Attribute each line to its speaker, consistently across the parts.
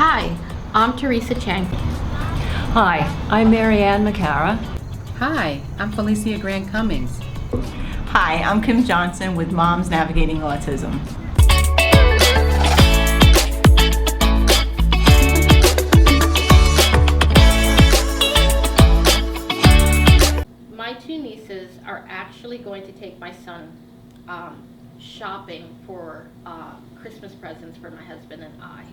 Speaker 1: Hi, I'm Teresa Chang.
Speaker 2: Hi, I'm Marianne McCara.
Speaker 3: Hi, I'm Felicia Grant Cummings.
Speaker 4: Hi, I'm Kim Johnson with Moms Navigating Autism.
Speaker 1: My two nieces are actually going to take my son shopping for Christmas presents for my husband and I.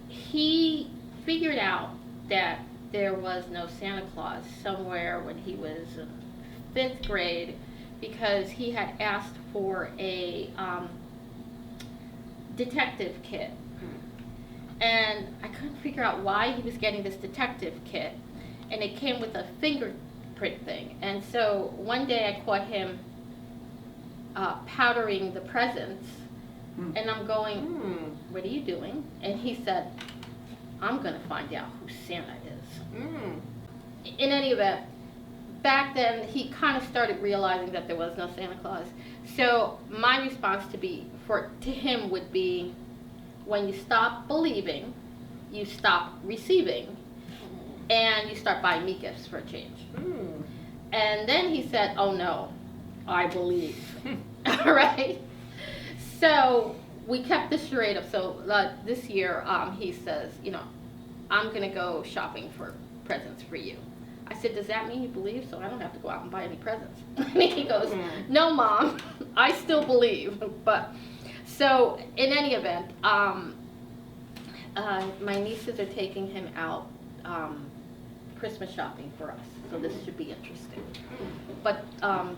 Speaker 1: He figured out that there was no Santa Claus somewhere when he was in 5th grade because he had asked for a detective kit. And I couldn't figure out why he was getting this detective kit. And it came with a fingerprint thing. And so one day I caught him powdering the presents. And I'm going, what are you doing? And he said, I'm going to find out who Santa is. In any event, back then he kind of started realizing that there was no Santa Claus. So my response to him would be, when you stop believing, you stop receiving, and you start buying me gifts for a change. And then he said, oh no, I believe. All right? So we kept the charade up. So this year he says, I'm going to go shopping for presents for you. I said, does that mean you believe so I don't have to go out and buy any presents? And he goes, no, Mom, I still believe. But so in any event, my nieces are taking him out Christmas shopping for us, so this should be interesting. But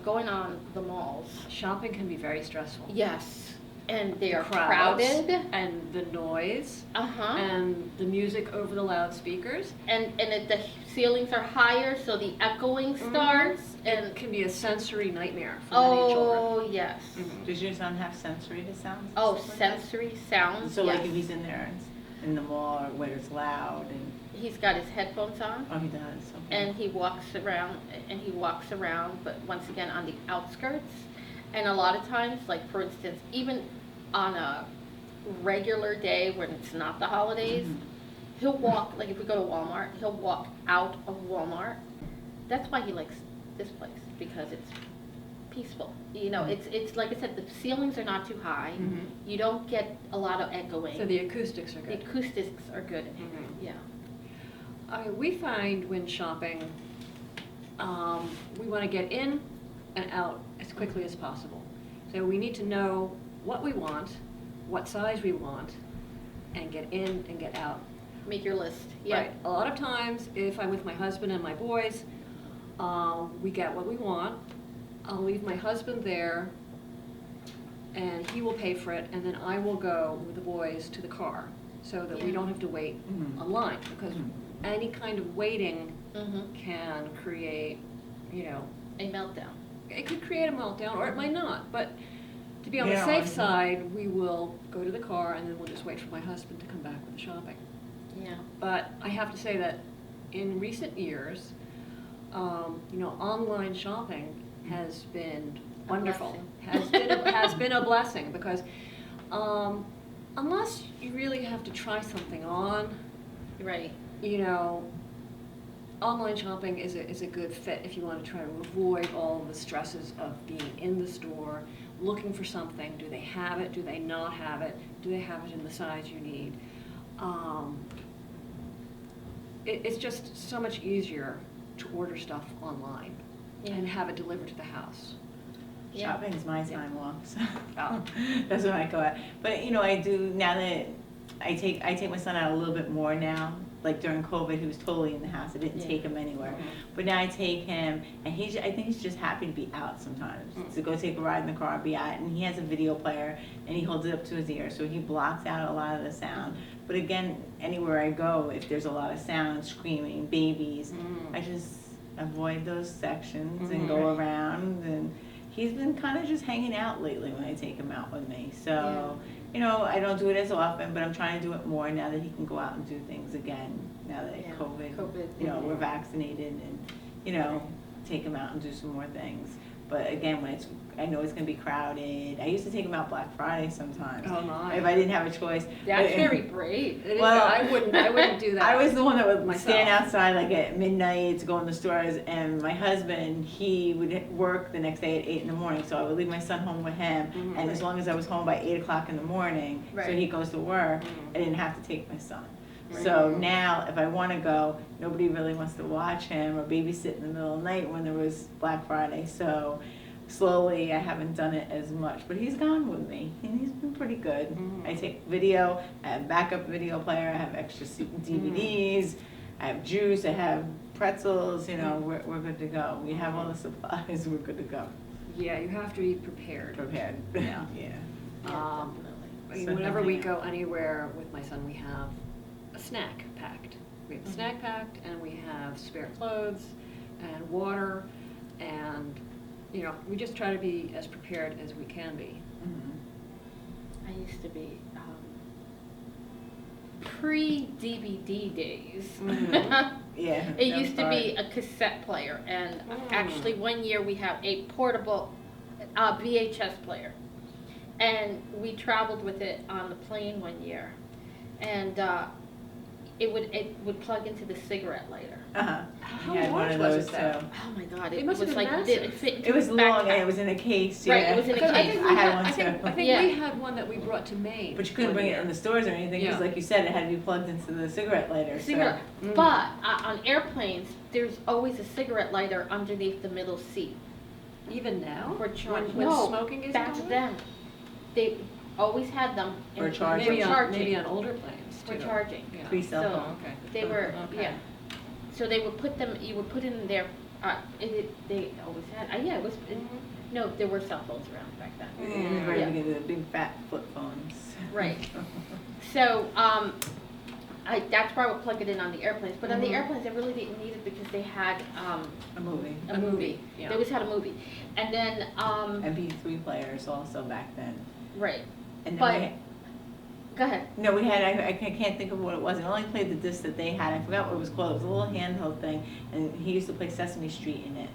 Speaker 1: going on the malls,
Speaker 2: Shopping can be very stressful.
Speaker 1: yes, and they are
Speaker 2: Crowds
Speaker 1: crowded.
Speaker 2: and the noise
Speaker 1: Uh-huh.
Speaker 2: and the music over the loudspeakers.
Speaker 1: And the ceilings are higher, so the echoing starts.
Speaker 2: It
Speaker 1: And
Speaker 2: can be a sensory nightmare for many children.
Speaker 1: oh yes.
Speaker 4: Does your son have sensory to sounds?
Speaker 1: Oh, sensory sounds.
Speaker 4: So like
Speaker 1: yes.
Speaker 4: if he's in there in the mall or where it's loud and
Speaker 1: He's got his headphones on.
Speaker 4: oh he does. Okay.
Speaker 1: And he walks around, but once again on the outskirts. And a lot of times, like for instance, even on a regular day when it's not the holidays, he'll walk, like if we go to Walmart, he'll walk out of Walmart. That's why he likes this place, because it's peaceful. It's like I said, the ceilings are not too high. You don't get a lot of echoing.
Speaker 2: So the acoustics are
Speaker 1: The
Speaker 2: good.
Speaker 1: acoustics are good. Yeah.
Speaker 2: We find when shopping, we want to get in and out as quickly as possible. So we need to know what we want, what size we want, and get in and get out.
Speaker 1: Make your list. Yeah.
Speaker 2: Right. A lot of times, if I'm with my husband and my boys, we get what we want. I'll leave my husband there, and he will pay for it, and then I will go with the boys to the car, so that we don't have to wait online, because any kind of waiting can create,
Speaker 1: A meltdown.
Speaker 2: it could create a meltdown, or it might not. But to be on the
Speaker 4: Yeah,
Speaker 2: safe side, we will go to the car, and then we'll just wait for my husband to come back with the shopping.
Speaker 1: Yeah.
Speaker 2: But I have to say that in recent years, online shopping has been wonderful. Has been a blessing, because unless you really have to try something on,
Speaker 1: Right.
Speaker 2: Online shopping is a good fit if you want to try to avoid all the stresses of being in the store, looking for something. Do they have it? Do they not have it? Do they have it in the size you need? It's just so much easier to order stuff online and have it delivered to the house.
Speaker 1: Yeah.
Speaker 4: Shopping is my time off, so that's when I go out. But I do now that I take my son out a little bit more now. Like during COVID, he was totally in the house. I didn't take him anywhere. But now I take him, and I think he's just happy to be out sometimes. To go take a ride in the car and be out. And he has a video player, and he holds it up to his ear, so he blocks out a lot of the sound. But again, anywhere I go, if there's a lot of sound, screaming, babies, I just avoid those sections and go around. And he's been kind of just hanging out lately when I take him out with me. So. I don't do it as often, but I'm trying to do it more now that he can go out and do things again. Now that COVID, we're vaccinated, and take him out and do some more things. But again, I know it's gonna be crowded. I used to take them out Black Friday sometimes.
Speaker 2: Oh my.
Speaker 4: If I didn't have a choice.
Speaker 1: That's
Speaker 4: But-
Speaker 1: very brave.
Speaker 2: It is,
Speaker 4: Well,
Speaker 2: I wouldn't do that.
Speaker 4: I was the one that would
Speaker 2: myself.
Speaker 4: stand outside like at midnight to go in the stores, and my husband, he would work the next day at 8 in the morning, so I would leave my son home with him,
Speaker 2: Mhm.
Speaker 4: and as long as I was home by 8 o'clock in the morning, so
Speaker 1: Right.
Speaker 4: he goes to work,
Speaker 2: Mhm.
Speaker 4: I didn't have to take my son.
Speaker 2: Right.
Speaker 4: So now, if I wanna go, nobody really wants to watch him or babysit in the middle of the night when there was Black Friday, so slowly I haven't done it as much, but he's gone with me, and he's been pretty good.
Speaker 2: Mhm.
Speaker 4: I take video, I have backup video player, I have extra DVDs, I have juice, I have pretzels, you know, we're good to go. We have all the supplies, we're good to go.
Speaker 2: Yeah, you have to be prepared.
Speaker 4: Prepared.
Speaker 2: Yeah.
Speaker 4: Yeah.
Speaker 2: I mean,
Speaker 4: So
Speaker 2: whenever we
Speaker 4: nothing-
Speaker 2: go anywhere with my son, we have a snack packed. We have a snack packed, and we have spare clothes and water, and, you know, we just try to be as prepared as we can be.
Speaker 4: Mhm.
Speaker 1: I used to be pre-DVD days.
Speaker 2: Mhm.
Speaker 4: Yeah.
Speaker 1: It
Speaker 4: that
Speaker 1: used
Speaker 4: was
Speaker 1: to be
Speaker 4: hard.
Speaker 1: a cassette player, and
Speaker 2: Mm.
Speaker 1: actually one year we had a portable VHS player, and we traveled with it on the plane one year, and it would plug into the cigarette lighter.
Speaker 4: Uh-huh.
Speaker 2: How
Speaker 4: We had one
Speaker 2: large
Speaker 4: of
Speaker 2: was
Speaker 4: those
Speaker 2: it though?
Speaker 4: too.
Speaker 1: Oh my God!
Speaker 2: It
Speaker 1: It
Speaker 2: must
Speaker 1: was
Speaker 2: have been
Speaker 1: like
Speaker 2: massive.
Speaker 1: it fit into
Speaker 4: It was
Speaker 1: his
Speaker 4: long and
Speaker 1: backpack.
Speaker 4: it was in a case,
Speaker 1: Right,
Speaker 4: yeah.
Speaker 1: it was in a
Speaker 2: Because I
Speaker 1: case.
Speaker 2: think
Speaker 4: I
Speaker 2: we
Speaker 4: had
Speaker 2: had,
Speaker 4: one
Speaker 2: I think,
Speaker 4: too.
Speaker 2: I think
Speaker 1: Yeah.
Speaker 2: we had one that we brought to Maine.
Speaker 4: But you couldn't
Speaker 2: one
Speaker 4: bring it
Speaker 2: year.
Speaker 4: in the stores or anything, because
Speaker 2: Yeah.
Speaker 4: like you said, it had to be plugged into the cigarette lighter, so.
Speaker 1: Cigarette.
Speaker 2: Mm.
Speaker 1: But on airplanes, there's always a cigarette lighter underneath the middle seat
Speaker 2: Even now?
Speaker 1: for charging.
Speaker 2: When
Speaker 1: No,
Speaker 2: smoking isn't
Speaker 1: back
Speaker 2: allowed?
Speaker 1: then, they always had them
Speaker 4: For
Speaker 1: in-
Speaker 4: charging.
Speaker 2: Maybe
Speaker 1: for
Speaker 2: on,
Speaker 1: charging.
Speaker 2: maybe on older planes
Speaker 1: For
Speaker 2: too.
Speaker 1: charging.
Speaker 2: Yeah.
Speaker 4: Pre-cell
Speaker 1: So-
Speaker 4: phone.
Speaker 2: Okay.
Speaker 1: They were,
Speaker 2: Okay.
Speaker 1: yeah. So they would put them, you would put it in there, they always had, yeah, it was, no, there were cell phones around back then.
Speaker 4: In the very
Speaker 1: Yeah.
Speaker 4: beginning, the big fat flip phones.
Speaker 1: Right. So, that's where I would plug it in on the airplanes, but on the
Speaker 2: Mhm.
Speaker 1: airplanes, I really didn't need it because they had,
Speaker 4: A movie.
Speaker 1: a movie.
Speaker 2: yeah.
Speaker 1: They always had a movie. And then,
Speaker 4: MP3 players also back then.
Speaker 1: right,
Speaker 4: And
Speaker 1: But-
Speaker 4: then we,
Speaker 1: go ahead.
Speaker 4: no, we had, I can't think of what it was, it only played the disc that they had, I forgot what it was called, it was a little handheld thing, and he used to play Sesame Street in it.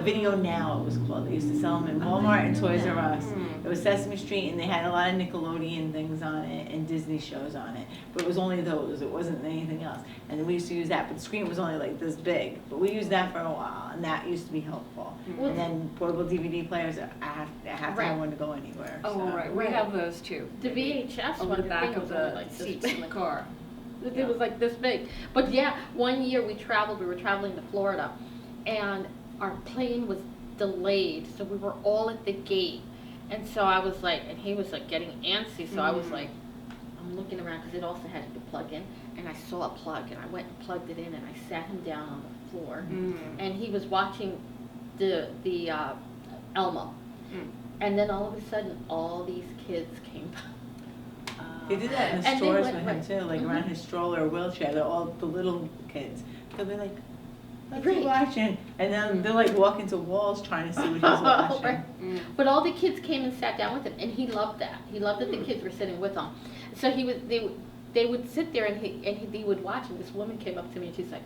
Speaker 4: Video Now it was called, they used to sell them in Walmart and Toys R Us.
Speaker 2: Mm.
Speaker 4: It was Sesame Street, and they had a lot of Nickelodeon things on it, and Disney shows on it, but it was only those, it wasn't anything else. And then we used to use that, but the screen was only like this big, but we used that for a while, and that used to be helpful.
Speaker 1: Well,
Speaker 4: And then portable DVD players, I have to
Speaker 1: Right.
Speaker 4: have one to go anywhere,
Speaker 2: Oh,
Speaker 4: so.
Speaker 2: right, we
Speaker 1: Right.
Speaker 2: have those too.
Speaker 1: The VHS
Speaker 2: On
Speaker 1: one,
Speaker 2: the
Speaker 1: the
Speaker 2: back
Speaker 1: thing
Speaker 2: of
Speaker 1: was only
Speaker 2: the
Speaker 1: like this
Speaker 2: seats in the
Speaker 1: big.
Speaker 2: car.
Speaker 1: It was like this big. But yeah, one year we were traveling to Florida, and our plane was delayed, so we were all at the gate. And so I was like, and he was like getting antsy, so I was
Speaker 2: Mm.
Speaker 1: like, I'm looking around, because it also had to plug in, and I saw a plug, and I went and plugged it in, and I sat him down on the floor,
Speaker 2: Mm.
Speaker 1: and he was watching the Elmo.
Speaker 2: Mm.
Speaker 1: And then all of a sudden, all these kids came by.
Speaker 4: They did that in the
Speaker 1: And they
Speaker 4: stores
Speaker 1: went
Speaker 4: with him
Speaker 1: right-
Speaker 4: too, like
Speaker 1: Mhm.
Speaker 4: around his stroller or wheelchair, they're all the little kids. They'll be like, what's he
Speaker 1: Right.
Speaker 4: watching? And then they're like walking to walls trying to see what he's watching.
Speaker 1: Right.
Speaker 2: Mm.
Speaker 1: But all the kids came and sat down with him, and he loved that. He loved that the
Speaker 2: Hmm.
Speaker 1: kids were sitting with him. So they would sit there, and he would watch. And this woman came up to me, and she's like,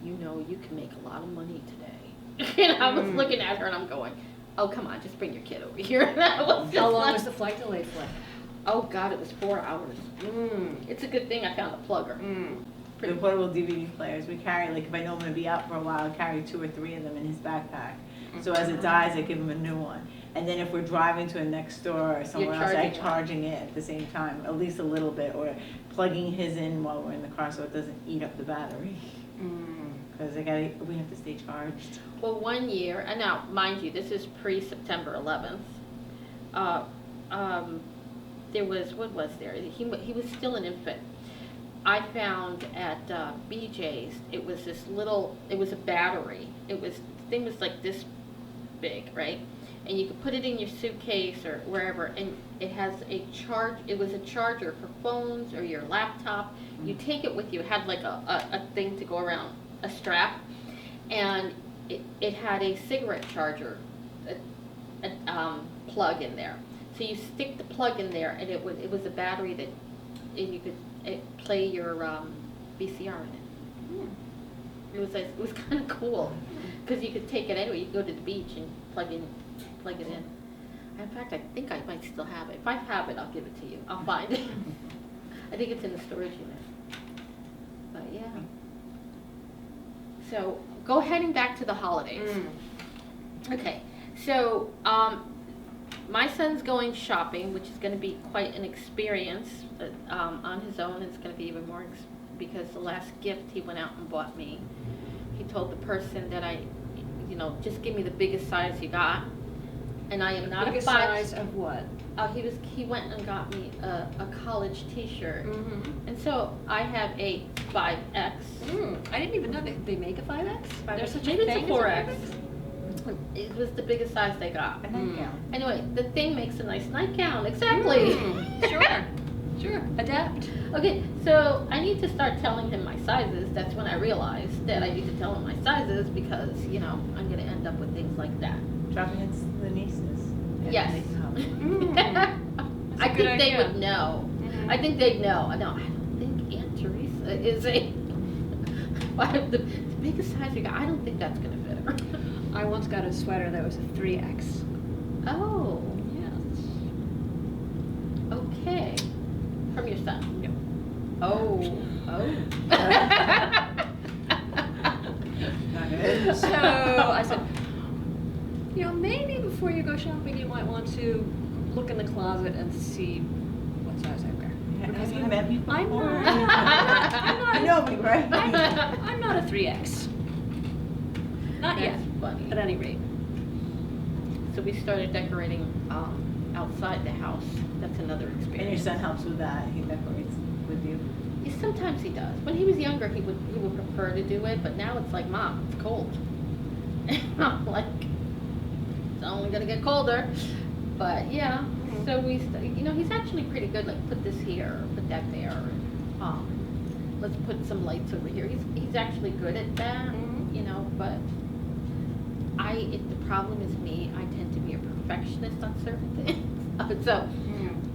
Speaker 1: "You know, you can make a lot of money today." And I was
Speaker 2: Mm.
Speaker 1: looking at her, and I'm going, "Oh, come on, just bring your kid over here." And I was just
Speaker 2: How long
Speaker 1: like,
Speaker 2: was the flight delay for?
Speaker 1: Oh God, it was 4 hours.
Speaker 2: Mm.
Speaker 1: It's a good thing I found a plugger.
Speaker 2: Mm.
Speaker 4: The portable DVD players, we carry, like if I know I'm gonna be out for a while, I carry 2 or 3 of them in his backpack. So as it dies, I give him a new one. And then if we're driving to a next store or somewhere else, I'm
Speaker 1: charging one.
Speaker 4: charging it at the same time, at least a little bit, or plugging his in while we're in the car so it doesn't eat up the battery.
Speaker 2: Mm.
Speaker 4: Because we have to stay charged.
Speaker 1: Well, one year, and now, mind you, this is pre-September 11th. There was, what was there? He was still an infant. I found at BJ's, it was a battery. The thing was like this big, right? And you could put it in your suitcase or wherever, and it was a charger for phones or your laptop. You take it with you. It had like a thing to go around, a strap, and it had a cigarette charger, plug in there. So you stick the plug in there, and it was a battery that you could play your VCR in it. It was kind of cool, because you could take it anywhere. You could go to the beach and plug it in. In fact, I think I might still have it. If I have it, I'll give it to you. I'll find it. I think it's in the storage unit. But yeah. So heading back to the holidays. Okay, so my son's going shopping, which is going to be quite an experience on his own. It's going to be even more because the last gift he went out and bought me, he told the person that just give me the biggest size you got. And I am not
Speaker 2: biggest
Speaker 1: a
Speaker 2: size of what?
Speaker 1: He went and got me a college T-shirt,
Speaker 2: Mm-hmm.
Speaker 1: and so I have a 5X.
Speaker 2: I didn't even know they make a 5X. There's such
Speaker 1: Maybe
Speaker 2: a thing
Speaker 1: it's a 4X.
Speaker 2: as a 5X?
Speaker 1: It was the biggest size they got.
Speaker 4: A nightgown.
Speaker 1: Anyway, the thing makes a nice nightgown. Exactly.
Speaker 2: Sure. Adapt.
Speaker 1: Okay, so I need to start telling him my sizes. That's when I realized that I need to tell him my sizes because I'm going to end up with things like that.
Speaker 4: Dropping it to the nieces. And
Speaker 1: Yes.
Speaker 4: they come.
Speaker 1: I
Speaker 2: a good
Speaker 1: think they
Speaker 2: idea.
Speaker 1: would know.
Speaker 2: Mhm.
Speaker 1: I think they'd know. No, I don't think Aunt Teresa is a. the biggest size you got. I don't think that's gonna fit her.
Speaker 2: I once got a sweater that was a 3X.
Speaker 1: Oh,
Speaker 2: Yes.
Speaker 1: okay. From your son.
Speaker 2: Yep.
Speaker 1: Oh.
Speaker 4: Not good.
Speaker 2: So I said, maybe before you go shopping, you might want to look in the closet and see what size I wear.
Speaker 4: Have you met me before?
Speaker 2: I'm not.
Speaker 4: I know me, right?
Speaker 2: I'm not a 3X. Not yet.
Speaker 1: That's funny.
Speaker 2: At any rate.
Speaker 1: So we started decorating outside the house. That's another experience.
Speaker 4: And your son helps with that. He decorates with you.
Speaker 1: Yeah, sometimes he does. When he was younger, he would prefer to do it, but now it's like, Mom, it's cold. And I'm like, it's only gonna get colder. But yeah, so he's actually pretty good. Like, put this here, put that there. And, let's put some lights over here. He's actually good at that, But the problem is me. I tend to be a perfectionist on certain things. So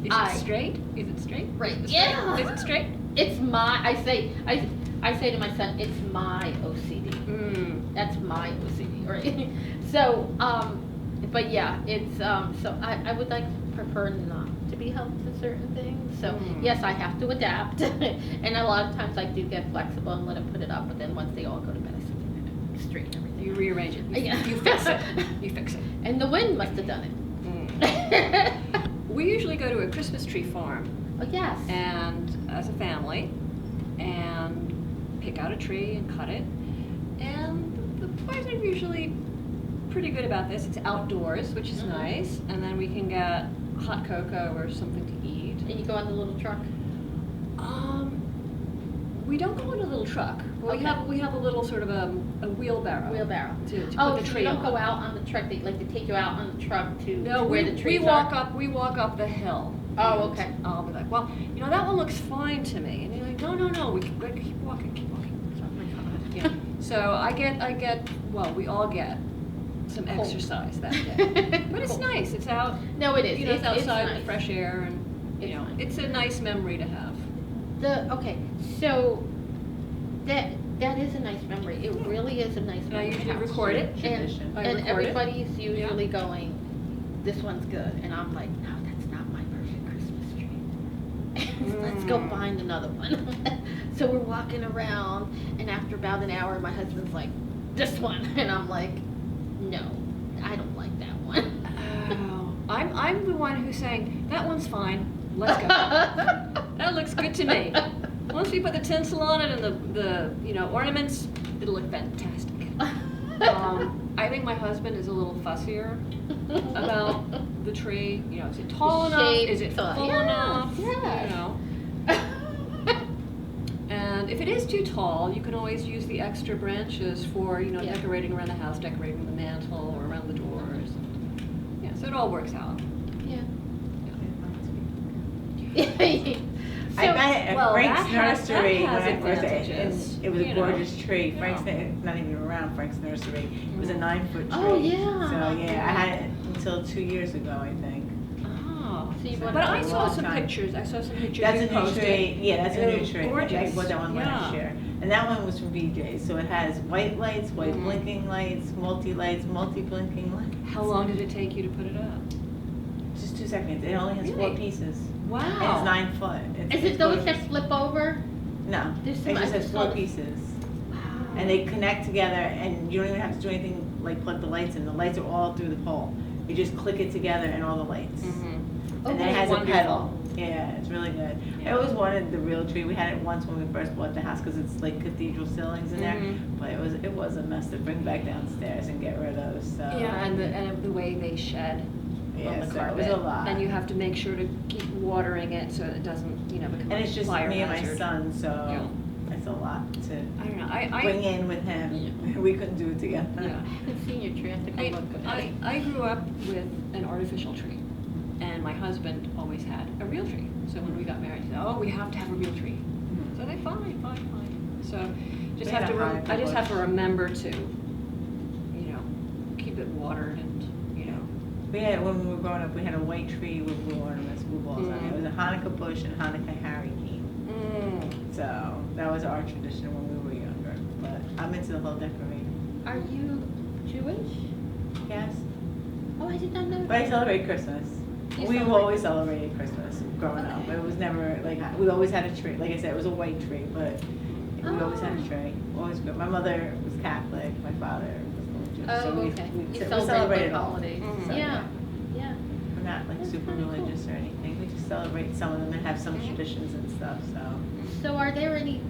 Speaker 2: Is it straight?
Speaker 1: right,
Speaker 2: Is
Speaker 1: yeah.
Speaker 2: it straight?
Speaker 1: It's my. I say to my son, it's my OCD. That's my OCD, right? So, but yeah, it's so I would prefer not to be helped to certain things. So yes, I have to adapt, and a lot of times I do get flexible and let them put it up. But then once they all go to bed, I say, straighten everything.
Speaker 2: You rearrange it.
Speaker 1: Yeah.
Speaker 2: You fix it. You fix it.
Speaker 1: And the wind must have done it.
Speaker 2: We usually go to a Christmas tree farm
Speaker 1: Oh yes.
Speaker 2: and as a family and pick out a tree and cut it. And the boys are usually pretty good about this. It's outdoors, which is nice. And then we can get hot cocoa or something to eat.
Speaker 1: And you go on the little truck.
Speaker 2: We don't go in a little truck.
Speaker 1: Okay.
Speaker 2: We have a little sort of a wheelbarrow.
Speaker 1: To
Speaker 2: To put the
Speaker 1: so
Speaker 2: tree
Speaker 1: you don't
Speaker 2: on.
Speaker 1: go out on the truck. They take you out on the truck to
Speaker 2: No,
Speaker 1: where
Speaker 2: we
Speaker 1: the trees
Speaker 2: walk
Speaker 1: are.
Speaker 2: up. We walk up the hill.
Speaker 1: Oh,
Speaker 2: And
Speaker 1: okay.
Speaker 2: I'll be like, well, that one looks fine to me. And they're like, no, we can keep walking.
Speaker 1: Oh my God.
Speaker 2: Yeah. So I get. Well, we all get some
Speaker 1: Cool.
Speaker 2: exercise that day. But it's
Speaker 1: Cool.
Speaker 2: nice. It's out.
Speaker 1: No, it is.
Speaker 2: It's outside in
Speaker 1: nice.
Speaker 2: the fresh air, and
Speaker 1: It's nice.
Speaker 2: it's a nice memory to have.
Speaker 1: So that is a nice memory. It really is a nice
Speaker 2: And I
Speaker 1: memory.
Speaker 2: usually record it.
Speaker 4: Tradition.
Speaker 2: I
Speaker 1: And
Speaker 2: record it.
Speaker 1: everybody's usually going, this one's good. And I'm like, no, that's not my perfect Christmas tree. Let's go find another one. So we're walking around, and after about an hour, my husband's like, this one. And I'm like, no, I don't like that one.
Speaker 2: Oh, I'm the one who's saying, that one's fine. Let's go. That looks good to me. Once we put the tinsel on it and the ornaments, it'll look fantastic. I think my husband is a little fussier about the tree. Is it tall enough? Is it full enough?
Speaker 1: Yeah.
Speaker 2: And if it is too tall, you can always use the extra branches for
Speaker 1: Yeah.
Speaker 2: decorating around the house, decorating the mantle or around the doors. Yeah, so it all works out.
Speaker 1: Yeah.
Speaker 4: I met it at Frank's
Speaker 2: that has
Speaker 4: nursery when I
Speaker 2: advantages,
Speaker 4: first it was a
Speaker 2: you know.
Speaker 4: gorgeous tree.
Speaker 2: Yeah.
Speaker 4: Frank's not even around. Frank's nursery. It was a 9-foot tree.
Speaker 1: Oh, yeah.
Speaker 4: So yeah, I had it until 2 years ago, I think.
Speaker 2: Oh.
Speaker 1: So So you bought
Speaker 2: But
Speaker 1: it
Speaker 2: I
Speaker 1: for a
Speaker 2: saw
Speaker 1: long
Speaker 2: some
Speaker 1: time.
Speaker 2: pictures, I saw some pictures
Speaker 4: That's
Speaker 2: you
Speaker 4: a new
Speaker 2: posted.
Speaker 4: tree, yeah, that's a
Speaker 2: They're
Speaker 4: new tree. I
Speaker 2: gorgeous.
Speaker 4: bought that one last
Speaker 2: Yeah.
Speaker 4: year. And that one was from BJ's, so it has white lights, white
Speaker 2: Mhm.
Speaker 4: blinking lights, multi-blinking lights.
Speaker 2: How long did it take you to put it up?
Speaker 4: Just 2 seconds, it only has 4
Speaker 2: Really?
Speaker 4: pieces.
Speaker 2: Wow.
Speaker 4: And it's 9 foot.
Speaker 1: Is
Speaker 4: It's
Speaker 1: it those that
Speaker 4: gorgeous.
Speaker 1: flip over?
Speaker 4: No,
Speaker 1: There's
Speaker 4: it
Speaker 1: some- I
Speaker 4: just has
Speaker 1: just saw
Speaker 4: 4
Speaker 1: this-
Speaker 4: pieces.
Speaker 1: Wow.
Speaker 4: And they connect together, and you don't even have to do anything like plug the lights in. The lights are all through the pole. You just click it together and all the lights.
Speaker 2: Mm-hmm.
Speaker 4: And then it has
Speaker 2: wonderful.
Speaker 4: a pedal. Yeah, it's really good.
Speaker 2: Yeah.
Speaker 4: I always wanted the real tree. We had it once when we first bought the house because it's like cathedral ceilings in there.
Speaker 2: Mhm.
Speaker 4: But it was a mess to bring back downstairs and get rid of. So
Speaker 2: Yeah, and the way they shed on
Speaker 4: yeah,
Speaker 2: the
Speaker 4: so
Speaker 2: carpet.
Speaker 4: it was a lot.
Speaker 2: And you have to make sure to keep watering it so it doesn't, become
Speaker 4: And
Speaker 2: a
Speaker 4: it's just
Speaker 2: fire
Speaker 4: me and my
Speaker 2: hazard.
Speaker 4: son, so
Speaker 2: Yeah.
Speaker 4: it's a lot to
Speaker 2: I don't know,
Speaker 4: bring in with him. We couldn't do it together.
Speaker 2: Yeah.
Speaker 1: I haven't seen your tree, I have to go look at it.
Speaker 2: I grew up with an artificial tree, and my husband always had a real tree. So when we got married, he said, "Oh, we have to have a real tree." So they fine. So just
Speaker 4: We
Speaker 2: have
Speaker 4: had
Speaker 2: to.
Speaker 4: a high
Speaker 2: I just have to
Speaker 4: bush.
Speaker 2: remember to, keep it watered and.
Speaker 4: We had, when we were growing up, we had a white tree with blue ornaments, blue balls on it. It was a Hanukkah bush and Hanukkah haricot. So that was our tradition when we were younger. But I'm into the whole decorating.
Speaker 1: Are you Jewish?
Speaker 4: Yes.
Speaker 1: Oh, I did not know
Speaker 4: But I
Speaker 1: that.
Speaker 4: celebrate Christmas.
Speaker 1: You
Speaker 4: We've
Speaker 1: celebrate-
Speaker 4: always celebrated Christmas growing up.
Speaker 1: Okay.
Speaker 4: It was never like, we always had a tree. Like I said, it was a white tree, but we always had a
Speaker 1: Oh.
Speaker 4: tree. Always good. My mother was Catholic, my father was Jewish.
Speaker 1: Oh,
Speaker 4: So we
Speaker 1: okay. You
Speaker 4: we
Speaker 1: celebrate
Speaker 4: celebrated
Speaker 1: both
Speaker 4: all.
Speaker 1: holidays.
Speaker 2: Mhm.
Speaker 4: So,
Speaker 1: Yeah, yeah.
Speaker 4: We're not like
Speaker 1: That's
Speaker 4: super
Speaker 1: kinda cool.
Speaker 4: religious or anything. We just celebrate some of them and have some
Speaker 2: Mhm.
Speaker 4: traditions and stuff, so.
Speaker 1: So are there any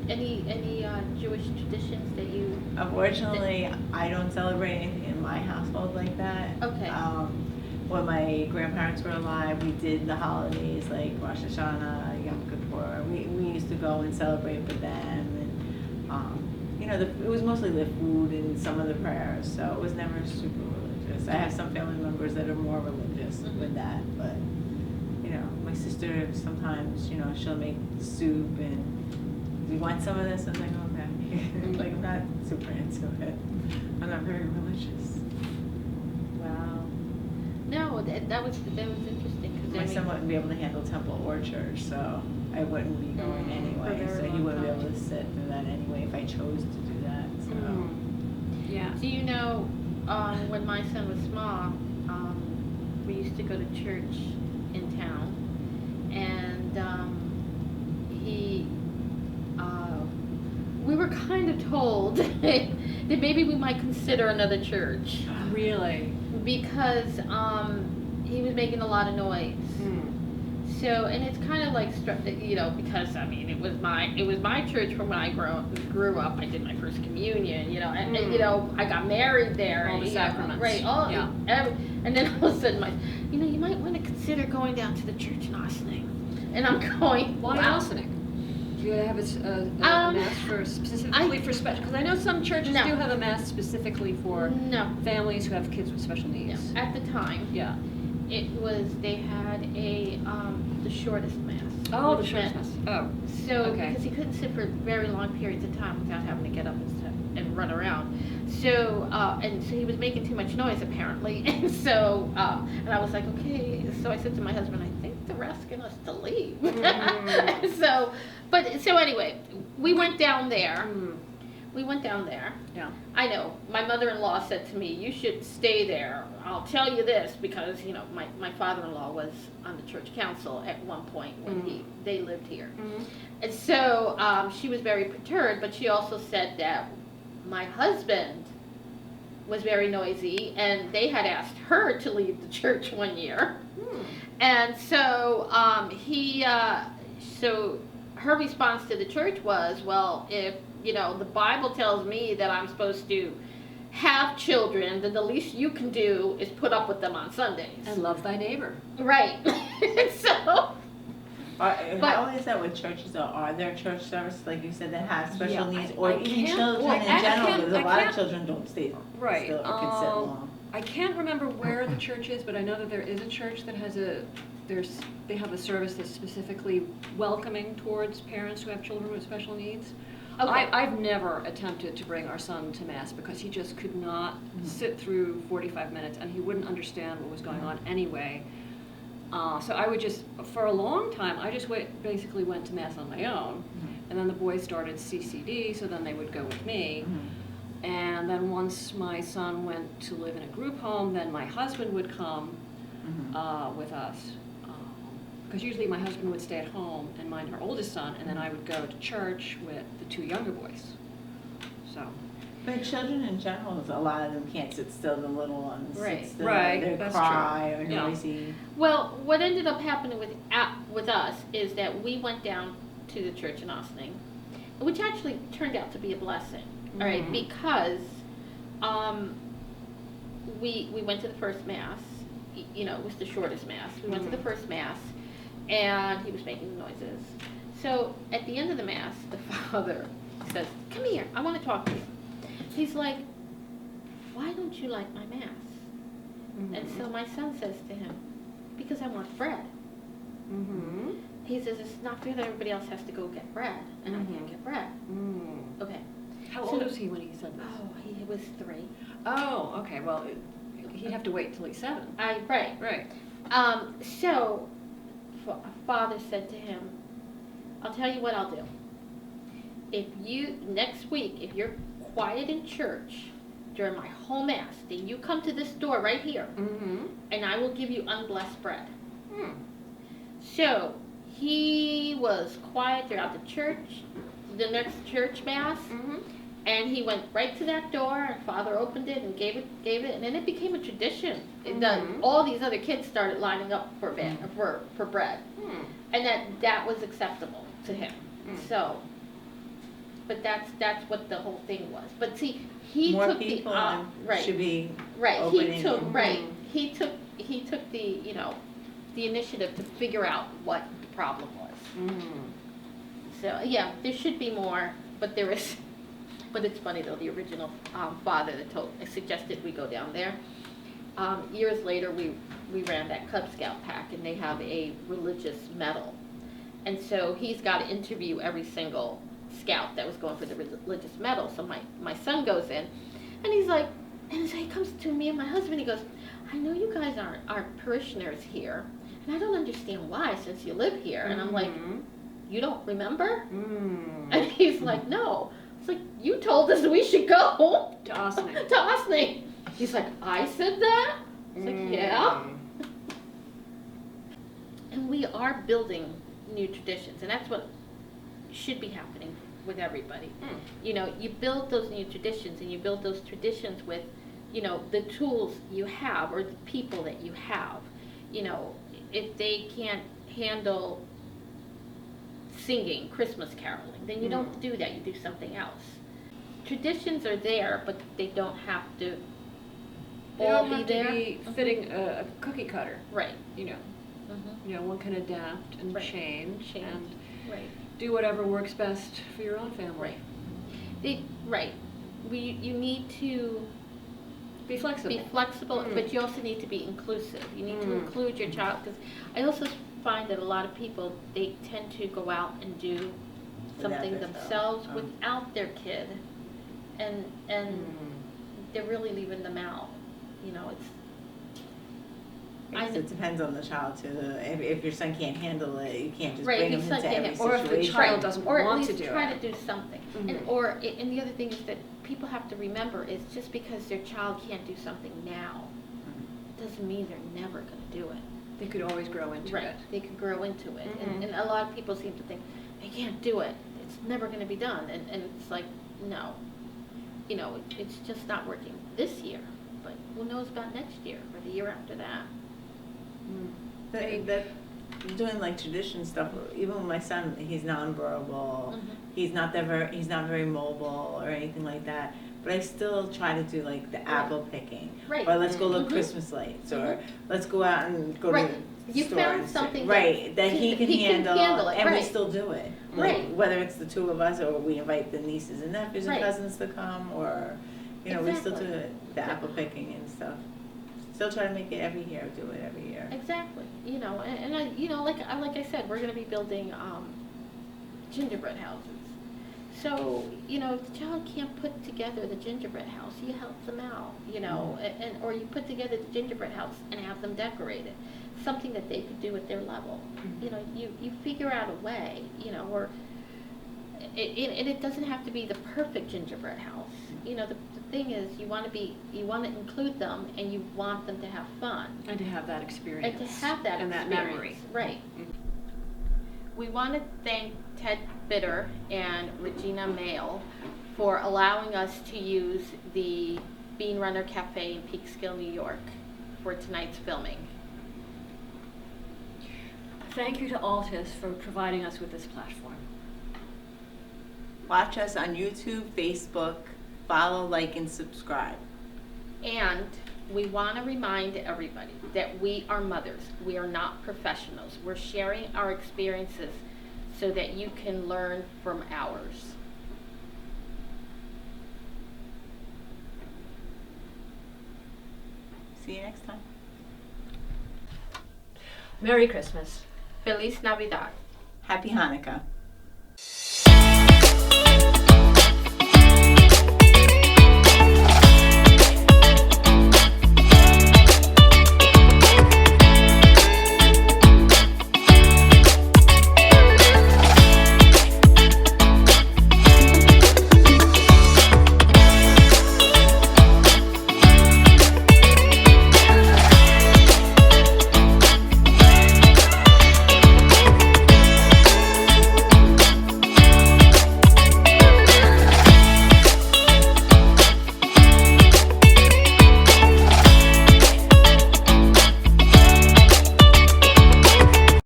Speaker 1: Jewish traditions that you,
Speaker 4: Unfortunately, I don't celebrate anything in my household like that.
Speaker 1: Okay.
Speaker 4: When my grandparents were alive, we did the holidays like Rosh Hashanah, Yom Kippur. We used to go and celebrate with them, and it was mostly the food and some of the prayers. So it was never super religious. I have some family members that are more religious with that, but my sister sometimes she'll make soup and do you want some of this? I'm like, okay. Like I'm not super into it. I'm not very religious.
Speaker 1: wow. No, that was interesting,
Speaker 4: My
Speaker 1: because
Speaker 4: son wouldn't be able to handle temple or church, so I wouldn't be going
Speaker 1: For a
Speaker 4: anyway.
Speaker 1: very
Speaker 4: So he
Speaker 1: long
Speaker 4: wouldn't be
Speaker 1: time.
Speaker 4: able to sit through that anyway if I chose to do that. So
Speaker 2: Yeah.
Speaker 1: do you know, when my son was small, we used to go to church in town, and we were kind of told that maybe we might consider another church
Speaker 2: Really?
Speaker 1: because he was making a lot of noise. So, and it's kind of like, because it was my church from when I grew up. I did my first communion, and I got married there.
Speaker 2: All the sacraments.
Speaker 1: Right,
Speaker 2: Yeah.
Speaker 1: and then all of a sudden, you might want to consider going down to the church in Ossining. And I'm going,
Speaker 2: Why
Speaker 1: wow.
Speaker 2: Ossining? Do you have a
Speaker 1: Um,
Speaker 2: mass specifically for special? Because I know some churches
Speaker 1: No.
Speaker 2: do have a mass specifically for
Speaker 1: No,
Speaker 2: families who have kids with special
Speaker 1: no.
Speaker 2: needs.
Speaker 1: At the time,
Speaker 2: Yeah.
Speaker 1: they had the shortest mass.
Speaker 2: Oh, the
Speaker 1: which
Speaker 2: church
Speaker 1: meant-
Speaker 2: mass. Oh.
Speaker 1: So,
Speaker 2: Okay.
Speaker 1: because he couldn't sit for very long periods of time without having to get up and run around. So, and so he was making too much noise apparently. And so, and I was like, okay. So I said to my husband, I think they're asking us to leave.
Speaker 2: Mhm.
Speaker 1: So anyway, we went down there.
Speaker 2: Mm.
Speaker 1: We went down there.
Speaker 2: Yeah.
Speaker 1: I know. My mother-in-law said to me, you should stay there. I'll tell you this because, my father-in-law was on the church council at one point when they lived here.
Speaker 2: Mm.
Speaker 1: And so she was very perturbed, but she also said that my husband was very noisy and they had asked her to leave the church one year. And so so her response to the church was, well, if, the Bible tells me that I'm supposed to have children, then the least you can do is put up with them on Sundays.
Speaker 2: And love thy neighbor.
Speaker 1: Right. So,
Speaker 4: how is that with churches? Are there church services, like you said, that have special
Speaker 2: Yeah,
Speaker 4: needs,
Speaker 2: I
Speaker 4: or even
Speaker 2: can't-
Speaker 4: children
Speaker 2: well,
Speaker 4: in
Speaker 2: I
Speaker 4: general?
Speaker 2: can't-
Speaker 4: Because a
Speaker 2: I
Speaker 4: lot of
Speaker 2: can't-
Speaker 4: children don't stay
Speaker 2: Right,
Speaker 4: still or can sit long.
Speaker 2: I can't remember where the church is, but I know that there is a church that has they have a service that's specifically welcoming towards parents who have children with special needs.
Speaker 1: Okay.
Speaker 2: I've never attempted to bring our son to mass because he just could not sit through 45 minutes and he wouldn't understand what was going on anyway. So I would just, for a long time, I just basically went to Mass on my own. And then the boys started CCD, so then they would go with me. And then once my son went to live in a group home, then my husband would come with us. Because usually my husband would stay at home and mind our oldest son, and then I would go to church with the 2 younger boys. So.
Speaker 4: But children in general, a lot of them can't sit still, the little ones.
Speaker 1: Right.
Speaker 4: Sit still,
Speaker 2: Right,
Speaker 4: they
Speaker 2: that's
Speaker 4: cry
Speaker 2: true.
Speaker 4: or
Speaker 2: Yeah.
Speaker 4: noisy.
Speaker 1: Well, what ended up happening with us is that we went down to the church in Ossining, which actually turned out to be a blessing. All right, because we went to the first Mass. You know, it was the shortest Mass. We went to the first Mass, and he was making the noises. So at the end of the Mass, the father says, "Come here, I want to talk to you." He's like, "Why don't you like my Mass?" And so my son says to him, "Because I want bread." He says, "It's not fair that everybody else has to go get bread, and I can't get bread." Okay.
Speaker 2: How old was he when he said this?
Speaker 1: Oh, he was 3.
Speaker 2: Oh, okay, well, he'd have to wait till he's 7.
Speaker 1: Right.
Speaker 2: Right.
Speaker 1: So, father said to him, "I'll tell you what I'll do. Next week, if you're quiet in church during my whole Mass, then you come to this door right here, and I will give you unblessed bread." So, he was quiet throughout the next church Mass, and he went right to that door, and father opened it and gave it, and then it became a tradition. All these other kids started lining up for bread, and that was acceptable to him. So, but that's what the whole thing was. But see, he
Speaker 4: More
Speaker 1: took
Speaker 4: people
Speaker 1: right,
Speaker 4: should be
Speaker 1: right.
Speaker 4: opening.
Speaker 1: He took the the initiative to figure out what the problem was. So yeah, there should be more, but there is. But it's funny though, the original father that suggested we go down there. Years later, we ran that Cub Scout pack, and they have a religious medal, and so he's got to interview every single scout that was going for the religious medal. So my son goes in, and he's like, and so he comes to me and my husband. He goes, "I know you guys aren't parishioners here, and I don't understand why, since you live here." And I'm like, "You don't remember?" And he's like, "No." It's like, "You told us we should go
Speaker 2: To Ossining.
Speaker 1: to Ossining." He's like, "I said that?" It's like, "Yeah." And we are building new traditions, and that's what should be happening with everybody. You know, you build those new traditions, and you build those traditions with, you know, the tools you have or the people that you have. You know, if they can't handle singing Christmas caroling, then you don't do that, you do something else. Traditions are there, but they don't have to all be there.
Speaker 2: They don't have to be fitting a cookie cutter.
Speaker 1: Right.
Speaker 2: You know, one can adapt and
Speaker 1: Right.
Speaker 2: change and
Speaker 1: Right.
Speaker 2: do whatever works best for your own family.
Speaker 1: Right. You need to
Speaker 2: Be flexible.
Speaker 1: be flexible, but you also need to be inclusive. You need to include your child, because I also find that a lot of people, they tend to go out and do something
Speaker 4: Without their
Speaker 1: themselves
Speaker 4: child.
Speaker 1: without their kid, and they're really leaving them out. You know,
Speaker 4: It depends on the child too. If your son can't handle it, you can't just
Speaker 1: Right,
Speaker 4: bring
Speaker 1: if
Speaker 4: him
Speaker 1: your
Speaker 4: into
Speaker 1: son
Speaker 4: every
Speaker 1: can't-
Speaker 2: or if the
Speaker 4: situation.
Speaker 2: child doesn't
Speaker 1: or at
Speaker 2: want
Speaker 1: least
Speaker 2: to do
Speaker 1: try
Speaker 2: it.
Speaker 1: to do something. And the other thing is that people have to remember is just because their child can't do something now, doesn't mean they're never going to do it.
Speaker 2: They could always grow into
Speaker 1: Right,
Speaker 2: it.
Speaker 1: they could grow into it. And a lot of people seem to think, they can't do it, it's never going to be done. And it's like, no. You know, it's just not working this year, but who knows about next year or the year after that.
Speaker 4: That doing like tradition stuff. Even with my son, he's nonverbal. He's not very mobile or anything like that. But I still try to do like the apple picking,
Speaker 1: Right.
Speaker 4: or let's go look Christmas lights, or let's go out and go
Speaker 1: Right.
Speaker 4: to the
Speaker 1: You
Speaker 4: store
Speaker 1: found
Speaker 4: and
Speaker 1: something
Speaker 4: right that he can handle,
Speaker 1: it,
Speaker 4: and we
Speaker 1: right.
Speaker 4: still do it. Like,
Speaker 1: Right.
Speaker 4: whether it's the 2 of us, or we invite the nieces and nephews and
Speaker 1: Right.
Speaker 4: cousins to come, or we still do
Speaker 1: Exactly.
Speaker 4: it, the apple picking and stuff. Still try to make it every year. Do it every year.
Speaker 1: Exactly. You know, and I, you know, like I said, we're going to be building gingerbread houses. So, you know, if the child can't put together the gingerbread house, you help them out, you know, or you put together the gingerbread house and have them decorate it. something that they could do at their level. You know, you figure out a way, you know, or and it doesn't have to be the perfect gingerbread house. You know, the thing is, you want to include them, and you want them to have fun.
Speaker 2: And to have that experience.
Speaker 1: And to have that
Speaker 2: and that
Speaker 1: experience.
Speaker 2: memory.
Speaker 1: Right. We want to thank Ted Bitter and Regina Mail for allowing us to use the Bean Runner Cafe in Peekskill, New York for tonight's filming.
Speaker 2: Thank you to Altis for providing us with this platform.
Speaker 4: Watch us on YouTube, Facebook, follow, like, and subscribe.
Speaker 1: And we want to remind everybody that we are mothers. We are not professionals. We're sharing our experiences so that you can learn from ours.
Speaker 4: See you next time.
Speaker 2: Merry Christmas.
Speaker 1: Feliz Navidad.
Speaker 4: Happy Hanukkah.